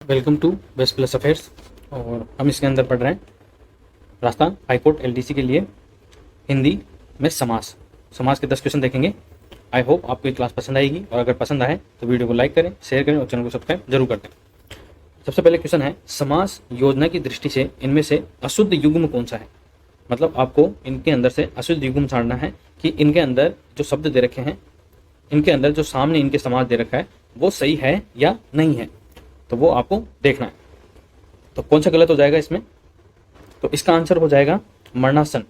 Welcome to best plus affairs. और हम इसके अंदर पढ़ रहे हैं राजस्थान हाईकोर्ट एलडीसी के लिए हिंदी में समास समास के 10 क्वेश्चन देखेंगे। आई होप आपको ये क्लास पसंद आएगी और अगर पसंद आए तो वीडियो को लाइक करें, शेयर करें और चैनल को सब्सक्राइब जरूर कर दें। सबसे पहले क्वेश्चन है, समास योजना की दृष्टि से इनमें से अशुद्ध युग्म कौन सा है। मतलब आपको इनके अंदर से अशुद्ध युग्म छाड़ना है कि इनके अंदर जो शब्द दे रखे हैं, इनके अंदर जो सामने इनके समास दे रखा है वो सही है या नहीं है, तो वो आपको देखना है। तो कौन सा गलत हो जाएगा इसमें, तो इसका आंसर हो जाएगा मरणासन,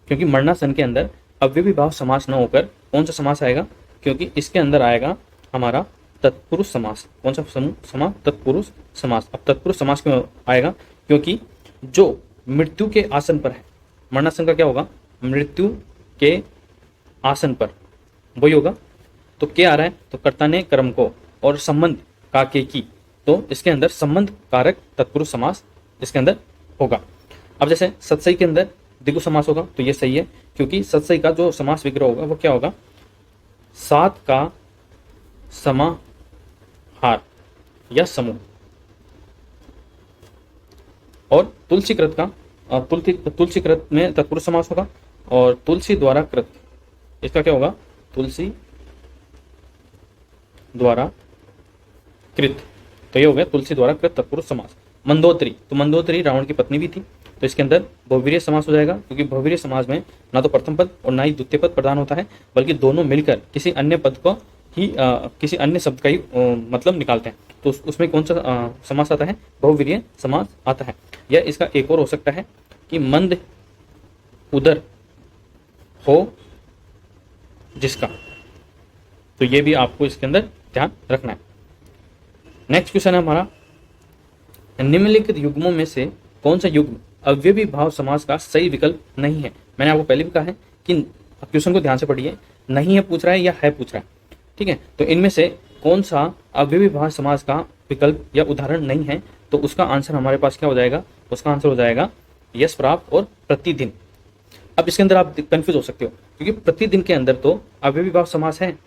क्योंकि मरणासन के अंदर अव्ययी भाव समास न होकर कौन सा समास आएगा, क्योंकि इसके अंदर आएगा हमारा तत्पुरुष समास। कौन सा समास? तत्पुरुष समास। अब तत्पुरुष समास क्यों आएगा? क्योंकि जो मृत्यु के आसन पर है, मरणासन का क्या होगा? मृत्यु के आसन पर, वही होगा। तो क्या आ रहा है? तो कर्ता ने कर्म को और संबंध का के की, तो इसके अंदर संबंध कारक तत्पुरुष समास इसके अंदर होगा। अब जैसे सत्सई के अंदर द्विगु समास होगा, तो ये सही है, क्योंकि सत्सई का जो समास विग्रह होगा वो क्या होगा? सात का समाहार या समूह। और तुलसीकृत का तुलसीकृत में तत्पुरुष समास होगा, और तुलसी द्वारा कृत, इसका क्या होगा? तुलसी द्वारा कृत, तो ये हो गया तुलसी द्वारा कृत तत्पुरुष समास। मंदोदरी, तो मंदोदरी रावण की पत्नी भी थी, तो इसके अंदर बहुवीर्य समास हो जाएगा, क्योंकि बहुवीर्य समास में ना तो प्रथम पद और ना ही द्वितीय पद प्रदान होता है, बल्कि दोनों मिलकर किसी अन्य पद को ही किसी अन्य शब्द का ही मतलब निकालते हैं। तो उसमें कौन सा समास आता है? बहुवीर्य समास आता है। या इसका एक और हो सकता है कि मंद उदर हो जिसका, तो ये भी आपको इसके अंदर ध्यान रखना है। नेक्स्ट क्वेश्चन है हमारा, निम्नलिखित युग्मों में से कौन सा युग्म अव्ययी भाव समास का सही विकल्प नहीं है। मैंने आपको पहले भी कहा है कि क्वेश्चन को ध्यान से पढ़िए, नहीं है पूछ रहा है या है पूछ रहा है, ठीक है। तो इनमें से कौन सा अव्ययी भाव समास का विकल्प या उदाहरण नहीं है, तो उसका आंसर हमारे पास क्या हो जाएगा? उसका आंसर हो जाएगा यश प्राप्त और प्रतिदिन। अब इसके अंदर आप कंफ्यूज हो सकते हो, क्योंकि प्रतिदिन के अंदर तो अव्ययी भाव समास है,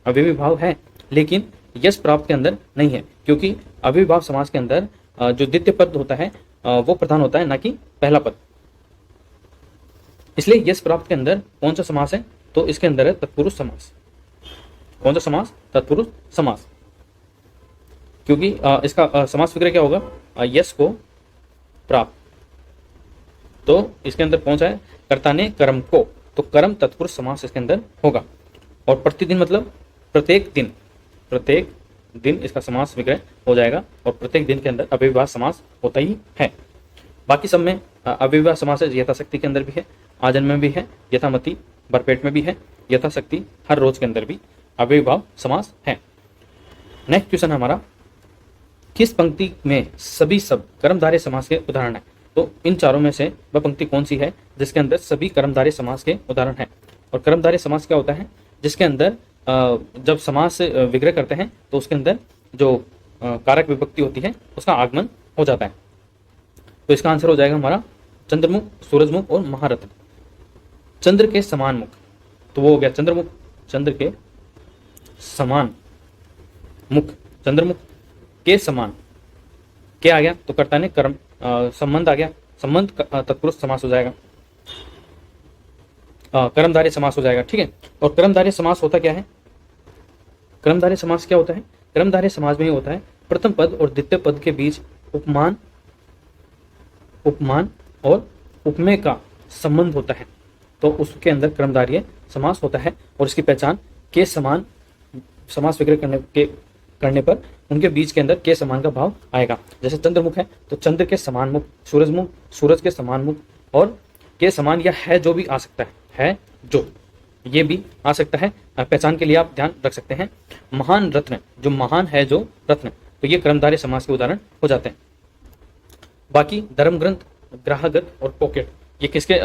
अव्ययी भाव है, लेकिन यश प्राप्त के अंदर नहीं है, क्योंकि अव्ययी भाव समास के अंदर जो द्वितीय पद होता है वो प्रधान होता है, ना कि पहला पद। इसलिए यश प्राप्त के अंदर कौन सा समास है? तो इसके अंदर है तत्पुरुष समास। कौन सा समास? तत्पुरुष समास, क्योंकि इसका समास विग्रह क्या होगा? यश को प्राप्त, तो इसके अंदर कौन सा है? कर्ता ने कर्म को, तो कर्म तत्पुरुष समास इसके अंदर होगा। और प्रतिदिन मतलब प्रत्येक दिन, प्रत्येक दिन इसका समास विग्रह हो जाएगा, और प्रत्येक दिन के अंदर अव्ययी समास होता ही है। बाकी सब में अव्ययी समास है, यथाशक्ति के अंदर भी है, आजन्म में भी है, यथामति भरपेट में भी है, यथाशक्ति हर रोज के अंदर भी अव्ययी समास है। नेक्स्ट क्वेश्चन है हमारा, किस पंक्ति में सभी शब्द कर्मधारय समास के उदाहरण है? तो इन चारों में से वह पंक्ति कौन सी है जिसके अंदर सभी कर्मधारय समास के उदाहरण है? और कर्मधारय समास क्या होता है? जिसके अंदर जब समास विग्रह करते हैं तो उसके अंदर जो कारक विभक्ति होती है उसका आगमन हो जाता है। तो इसका आंसर हो जाएगा हमारा चंद्रमुख, सूरजमुख और महारत्न। चंद्र के समान मुख, तो वो हो गया चंद्रमुख, चंद्र के समान मुख, चंद्रमुख के समान क्या आ गया? तो कर्ता ने कर्म, संबंध आ गया, संबंध तत्पुरुष समास हो जाएगा, कर्मधारय समास हो जाएगा, ठीक है। और कर्मधारय समास होता क्या है? कर्मधारय समास क्या होता है? कर्मधारय समास में ही होता है प्रथम पद और द्वितीय पद के बीच उपमान, उपमान और उपमेय का संबंध होता है, तो उसके अंदर कर्मधारय समास होता है। और इसकी पहचान के समान समास विग्रह करने पर उनके बीच के अंदर के समान का भाव आएगा। जैसे चंद्रमुख है तो चंद्र के समान मुख, सूरजमुख सूरज के समान मुख, और के समान या है जो भी आ सकता है जो, ये भी आ सकता है। पहचान के लिए आप ध्यान रख सकते हैं। महान रत्न, जो महान है जो रत्न, तो ये कर्मधारय समास के उदाहरण हो जाते हैं। बाकी धर्म ग्रंथ, ग्राहगत और पॉकेट, ये किसके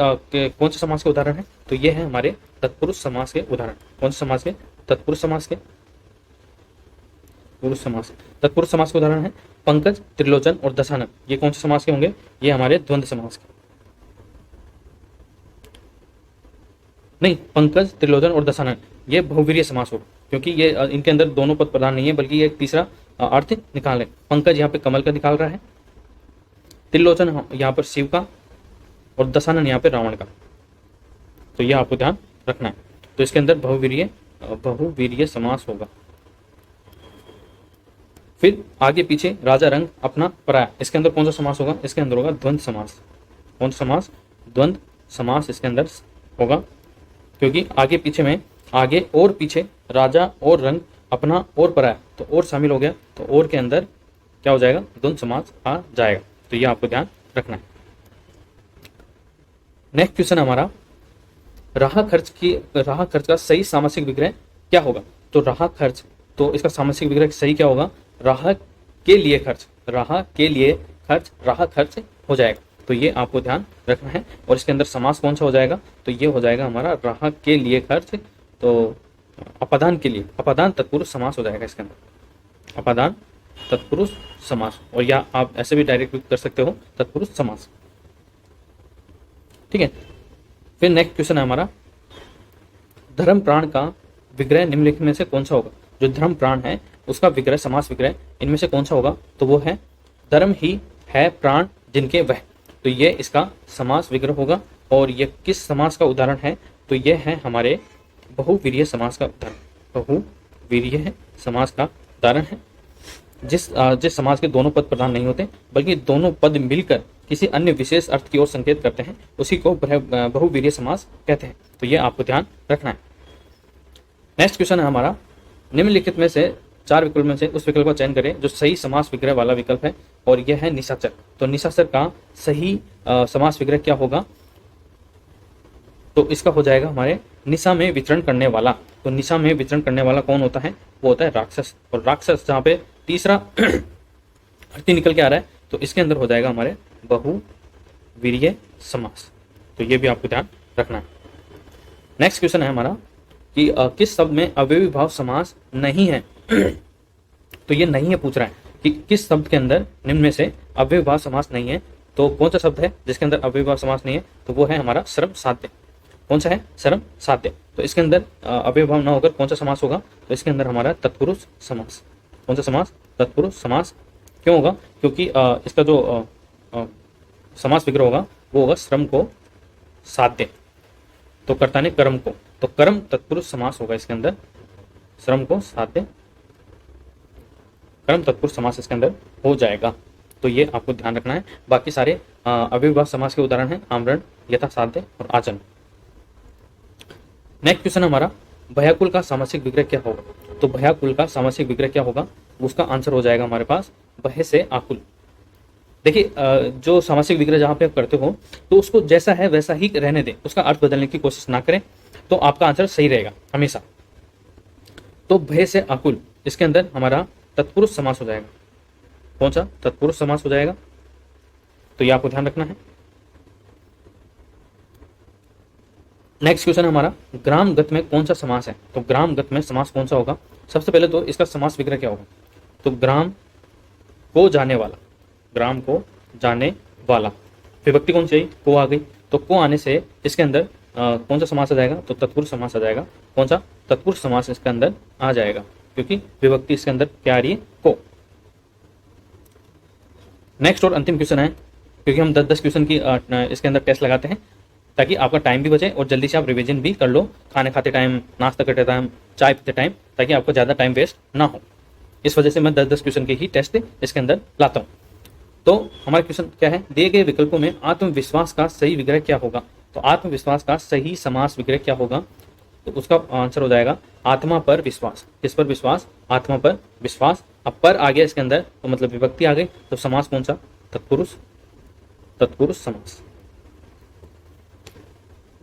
कौन से समास के उदाहरण है? तो ये है हमारे तत्पुरुष समास के उदाहरण। कौन से समास के? तत्पुरुष समास के, पुरुष समास, तत्पुरुष समास के उदाहरण है पंकज, त्रिलोचन और दशानन। ये कौन से समास के होंगे? ये हमारे द्वंद्व समास के, नहीं, पंकज, त्रिलोचन और दशानन ये बहुवीर्य समास होगा, क्योंकि ये इनके अंदर दोनों पद प्रधान नहीं है, बल्कि ये एक तीसरा अर्थ निकाल रहे हैं। पंकज यहाँ पे कमल का निकाल रहा है, त्रिलोचन यहाँ पर शिव का, और दशानन यहाँ पे रावण का। तो ये आपको ध्यान रखना है। तो इसके अंदर बहुवीर्य समास होगा। फिर आगे पीछे राजा रंग अपना पराया, इसके अंदर कौन सा समास होगा? इसके अंदर होगा द्वंद्व समास। कौन सा समास? द्वंद्व समास इसके अंदर होगा, क्योंकि आगे पीछे में आगे और पीछे राजा और रंग अपना और पराया, तो और शामिल हो गया, तो और के अंदर क्या हो जाएगा? द्वंद्व समास आ जाएगा। तो ये आपको ध्यान रखना है। नेक्स्ट क्वेश्चन हमारा, राह खर्च का सही सामासिक विग्रह क्या होगा? तो राह खर्च, तो इसका सामासिक विग्रह सही क्या होगा? राह के लिए खर्च, राह के लिए खर्च, राह खर्च हो जाएगा। तो ये आपको ध्यान रखना है। और इसके अंदर समास कौन सा हो जाएगा? तो ये हो जाएगा हमारा राह के लिए खर्च, तो अपादान के लिए, अपादान तत्पुरुष समास हो जाएगा इसके अंदर, अपादान तत्पुरुष समास। और या आप ऐसे भी डायरेक्ट कर सकते हो, तत्पुरुष समास। ठीक है। फिर नेक्स्ट क्वेश्चन है हमारा, धर्म प्राण का विग्रह निम्नलिखित में से कौन सा होगा? जो धर्म प्राण है उसका विग्रह, समास विग्रह इनमें से कौन सा होगा? तो वो है धर्म ही है प्राण जिनके वह। तो ये इसका समास विग्रह होगा। और ये किस समास का उदाहरण है? तो ये है हमारे बहुवीर्य समास का उदाहरण, बहुवीर्य समास का उदाहरण है। जिस समास के दोनों पद प्रधान नहीं होते, बल्कि दोनों पद मिलकर किसी अन्य विशेष अर्थ की ओर संकेत करते हैं, उसी को बहुवीर्य समास कहते हैं। तो ये आपको ध्यान रखना है। नेक्स्ट क्वेश्चन है हमारा, निम्नलिखित में से 4 विकल्प में से उस विकल्प का चयन करें जो सही समास विग्रह वाला विकल्प है, और यह है निशाचर। तो निशाचर का सही समास विग्रह क्या होगा? तो इसका हो जाएगा हमारे निशा में विचरण करने वाला। तो निशा में विचरण करने वाला कौन होता है? वो होता है राक्षस। और राक्षस जहाँ पे तीसरा अर्थी निकल के आ रहा है, तो इसके अंदर हो जाएगा हमारे बहुवीर्य समास। तो ये भी आपको ध्यान रखना है। नेक्स्ट क्वेश्चन है हमारा कि किस शब्द में अव्ययी भाव समास नहीं है? तो ये नहीं है पूछ रहा है कि किस शब्द के अंदर निम्न में से अव्ययी भाव समास नहीं है। तो कौन सा शब्द है जिसके अंदर अव्ययी भाव समास नहीं है? तो वो है हमारा श्रम साध्य। कौन सा है? श्रम साध्य। तो इसके अंदर अव्ययी भाव ना होकर कौन सा समास होगा? तो इसके अंदर हमारा तत्पुरुष समास। कौन सा समास? तत्पुरुष समास। क्यों होगा? क्योंकि इसका जो समास विग्रह होगा वो होगा श्रम को साध्य, तो कर्ता ने कर्म को, तो कर्म तत्पुरुष समास होगा इसके अंदर, श्रम को साध्य, कर्म तत्पुरुष समास इसके अंदर हो जाएगा। तो ये आपको ध्यान रखना है। बाकी सारे अव्ययी समास के उदाहरण हैं आमरण, यथा साध्य और आचरण। नेक्स्ट क्वेश्चन हमारा, भयाकुल का सामासिक विग्रह क्या होगा? तो भयाकुल का सामासिक विग्रह क्या होगा? उसका आंसर हो जाएगा हमारे पास भय से आकुल। देखिए, जो सामासिक विग्रह जहां पे आप करते हो तो उसको जैसा है वैसा ही रहने दें, उसका अर्थ बदलने की कोशिश ना करें, तो आपका आंसर सही रहेगा हमेशा। तो भय से आकुल, इसके अंदर हमारा तत्पुरुष समास हो जाएगा। कौन सा? तत्पुरुष समास हो जाएगा। तो ये आपको ध्यान रखना है। नेक्स्ट क्वेश्चन हमारा, ग्राम गत में कौन सा समास है? तो ग्राम गत में समास कौन सा होगा? सबसे पहले तो इसका समास विग्रह क्या होगा? तो ग्राम को जाने वाला, ग्राम को जाने वाला, विभक्ति कौन सी आई? को आ गई। तो को आने से इसके अंदर कौन सा समास आ जाएगा? तो तत्पुरुष समास आ जाएगा। कौन सा? तत्पुरुष समास इसके अंदर आ जाएगा, क्योंकि विभक्ति इसके अंदर क्या आ रही है? को। नेक्स्ट और अंतिम क्वेश्चन है, क्योंकि हम 10-10 क्वेश्चन की इसके अंदर टेस्ट लगाते हैं ताकि आपका टाइम भी बचे और जल्दी से आप रिवीजन भी कर लो, खाने खाते टाइम, नाश्ता करते टाइम, चाय पीते टाइम, ताकि आपको ज़्यादा टाइम वेस्ट ना हो। इस वजह से मैं 10-10 क्वेश्चन के ही टेस्ट इसके अंदर लाता हूँ। तो हमारा क्वेश्चन क्या है? दिए गए विकल्पों में आत्मविश्वास का सही विग्रह क्या होगा? तो आत्मविश्वास का सही समास विग्रह क्या होगा? तो उसका आंसर हो जाएगा आत्मा पर विश्वास। किस पर विश्वास? आत्मा पर विश्वास। अब पर आ गया इसके अंदर, तो मतलब विभक्ति आ गई, तो समास कौन सा? तत्पुरुष, तत्पुरुष समास।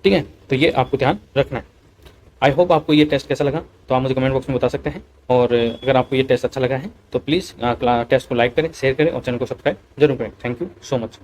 ठीक है, तो ये आपको ध्यान रखना है। आई होप आपको ये टेस्ट कैसा लगा, तो आप मुझे कमेंट बॉक्स में बता सकते हैं। और अगर आपको ये टेस्ट अच्छा लगा है तो प्लीज़ टेस्ट को लाइक करें, शेयर करें और चैनल को सब्सक्राइब जरूर करें। Thank you so much.